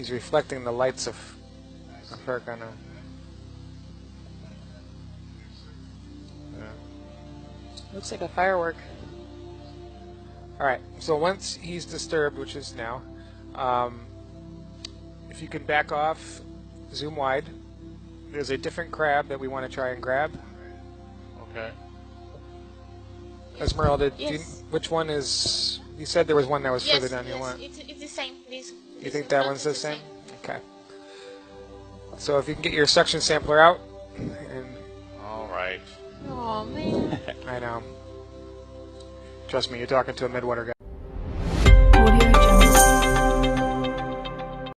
He's reflecting the lights of her kind of. Looks like a firework. Alright, so once he's disturbed, which is now, if you can back off, zoom wide, there's a different crab that we want to try and grab. Okay. Esmeralda, Yes. which one is... You said there was one that was Yes, further down you yes, want. it's the same. You think that one's the same? Okay. So if you can get your suction sampler out, and All right. Oh man. I know. Trust me, you're talking to a midwater guy.